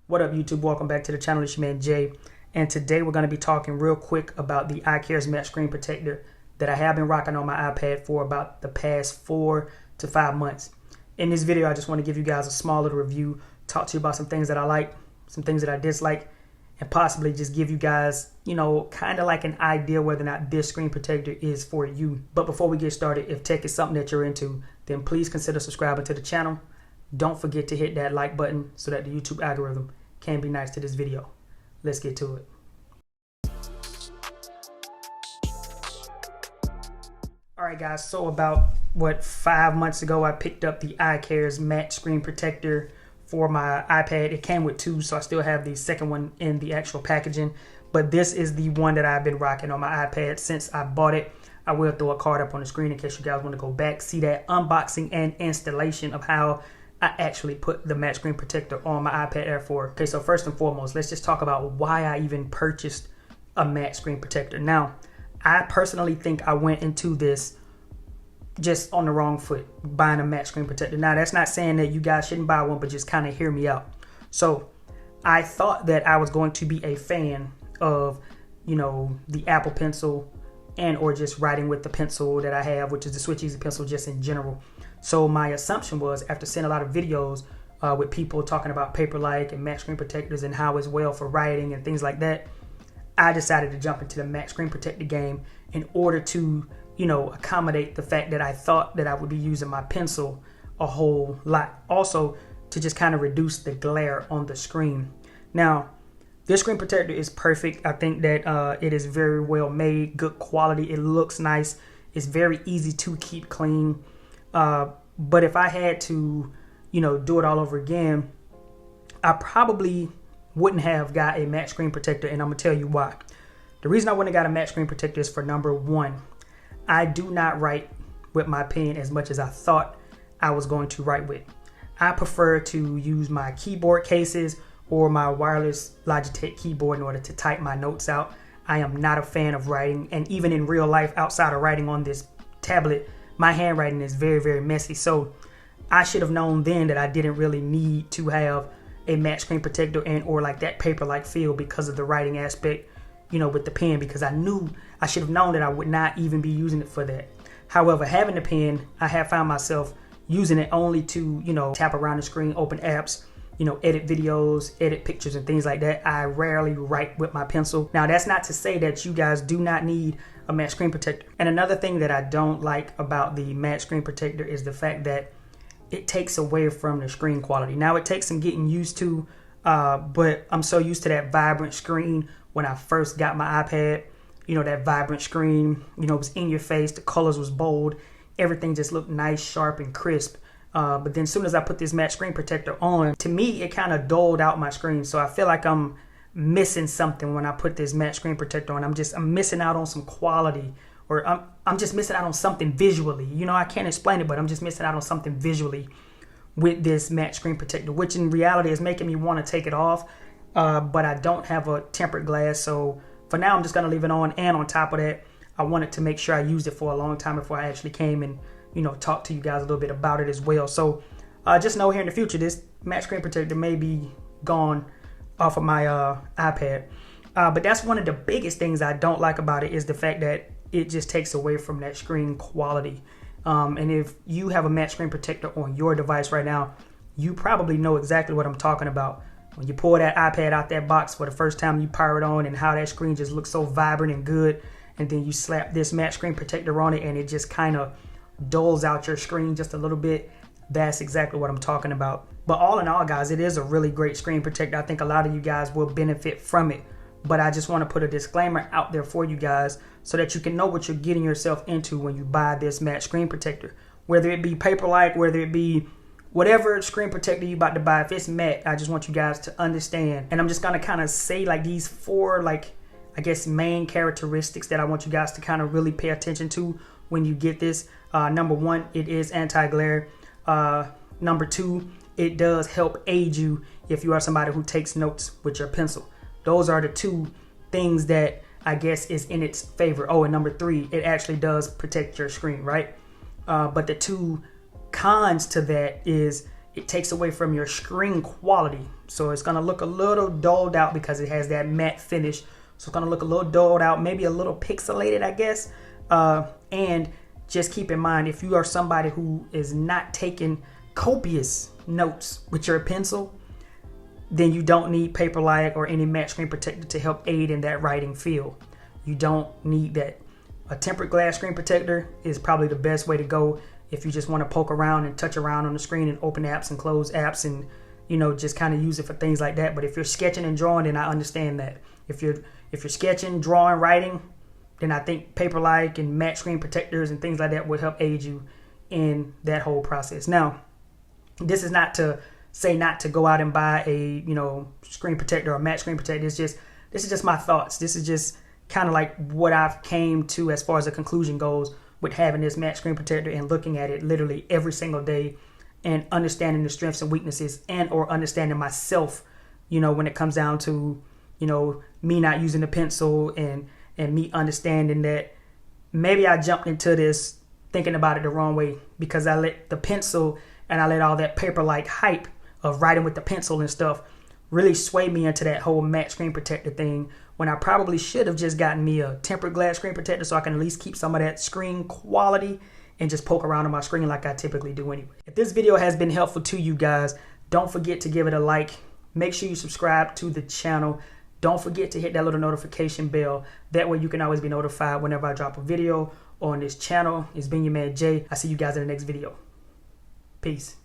What up, YouTube? Welcome back to the channel. It's your man Jay, and today we're going to be talking real quick about the iCarez matte screen protector that I have been rocking on my iPad for about the past 4 to 5 months. In this video, I just want to give you guys a small little review, talk to you about some things that I like, some things that I dislike, and possibly just give you guys, kind of like an idea whether or not this screen protector is for you. But before we get started, if tech is something that you're into, then please consider subscribing to the channel. Don't forget to hit that like button so that the YouTube algorithm can be nice to this video. Let's get to it. Alright guys, so about 5 months ago I picked up the iCarez matte screen protector for my iPad. It came with two, so I still have the second one in the actual packaging, but this is the one that I've been rocking on my iPad since I bought it. I will throw a card up on the screen in case you guys want to go back, see that unboxing and installation of how I actually put the matte screen protector on my iPad Air 4. Okay, so first and foremost, let's just talk about why I even purchased a matte screen protector. Now, I personally think I went into this just on the wrong foot, buying a matte screen protector. Now, that's not saying that you guys shouldn't buy one, but just kind of hear me out. So, I thought that I was going to be a fan of, the Apple Pencil and or just writing with the pencil that I have, which is the Switch Easy Pencil just in general. So my assumption was, after seeing a lot of videos with people talking about Paperlike and matte screen protectors and how it's well for writing and things like that, I decided to jump into the matte screen protector game in order to, accommodate the fact that I thought that I would be using my pencil a whole lot. Also, to just kind of reduce the glare on the screen. Now, this screen protector is perfect. I think that it is very well made, good quality. It looks nice. It's very easy to keep clean. But if I had to, do it all over again, I probably wouldn't have got a matte screen protector, and I'm gonna tell you why. The reason I wouldn't have got a matte screen protector is for number one, I do not write with my pen as much as I thought I was going to write with. I prefer to use my keyboard cases or my wireless Logitech keyboard in order to type my notes out. I am not a fan of writing, and even in real life, outside of writing on this tablet, my handwriting is very, very messy. So I should have known then that I didn't really need to have a matte screen protector and or like that paper-like feel because of the writing aspect, with the pen, because I should have known that I would not even be using it for that. However, having the pen, I have found myself using it only to, tap around the screen, open apps, edit videos, edit pictures and things like that. I rarely write with my pencil. Now, that's not to say that you guys do not need a matte screen protector. And another thing that I don't like about the matte screen protector is the fact that it takes away from the screen quality. Now, it takes some getting used to, but I'm so used to that vibrant screen when I first got my iPad. That vibrant screen, it was in your face, the colors was bold, everything just looked nice, sharp, and crisp. But then as soon as I put this matte screen protector on, to me, it kind of dulled out my screen. So I feel like I'm missing something when I put this matte screen protector on. I'm missing out on some quality, or I'm just missing out on something visually. I can't explain it, but I'm just missing out on something visually with this matte screen protector, which in reality is making me want to take it off. But I don't have a tempered glass, so for now I'm just gonna leave it on. And on top of that, I wanted to make sure I used it for a long time before I actually came and talk to you guys a little bit about it as well. So just know here in the future, this matte screen protector may be gone off of my iPad. But that's one of the biggest things I don't like about it, is the fact that it just takes away from that screen quality. And if you have a matte screen protector on your device right now, you probably know exactly what I'm talking about. When you pull that iPad out that box for the first time, you power it on, and how that screen just looks so vibrant and good. And then you slap this matte screen protector on it, and it just kind of dulls out your screen just a little bit. That's exactly what I'm talking about. But all in all, guys, it is a really great screen protector. I think a lot of you guys will benefit from it. But I just want to put a disclaimer out there for you guys so that you can know what you're getting yourself into when you buy this matte screen protector. Whether it be Paperlike, whether it be whatever screen protector you're about to buy, if it's matte, I just want you guys to understand. And I'm just going to kind of say like these four, main characteristics that I want you guys to kind of really pay attention to when you get this. Number one, it is anti-glare. Number two, it does help aid you if you are somebody who takes notes with your pencil. Those are the two things that I guess is in its favor. Oh, and number three, it actually does protect your screen, right? But the two cons to that is it takes away from your screen quality. So it's going to look a little dulled out because it has that matte finish. So it's going to look a little dulled out, maybe a little pixelated, I guess. And just keep in mind, if you are somebody who is not taking copious notes with your pencil, then you don't need Paperlike or any matte screen protector to help aid in that writing field. You don't need that. A tempered glass screen protector is probably the best way to go if you just want to poke around and touch around on the screen and open apps and close apps and, you know, just kind of use it for things like that. But if you're sketching and drawing, then I understand that. If you're sketching, drawing, writing, then I think Paperlike and matte screen protectors and things like that will help aid you in that whole process. Now, this is not to say not to go out and buy a, you know, screen protector or matte screen protector. This is just my thoughts. This is just kind of like what I've came to as far as the conclusion goes with having this matte screen protector and looking at it literally every single day and understanding the strengths and weaknesses and or understanding myself, you know, when it comes down to, you know, me not using the pencil and me understanding that maybe I jumped into this thinking about it the wrong way because I let the pencil and I let all that Paperlike hype of writing with the pencil and stuff really sway me into that whole matte screen protector thing when I probably should have just gotten me a tempered glass screen protector so I can at least keep some of that screen quality and just poke around on my screen like I typically do anyway. If this video has been helpful to you guys, don't forget to give it a like. Make sure you subscribe to the channel. Don't forget to hit that little notification bell. That way you can always be notified whenever I drop a video on this channel. It's been your man Jay. I'll see you guys in the next video. Peace.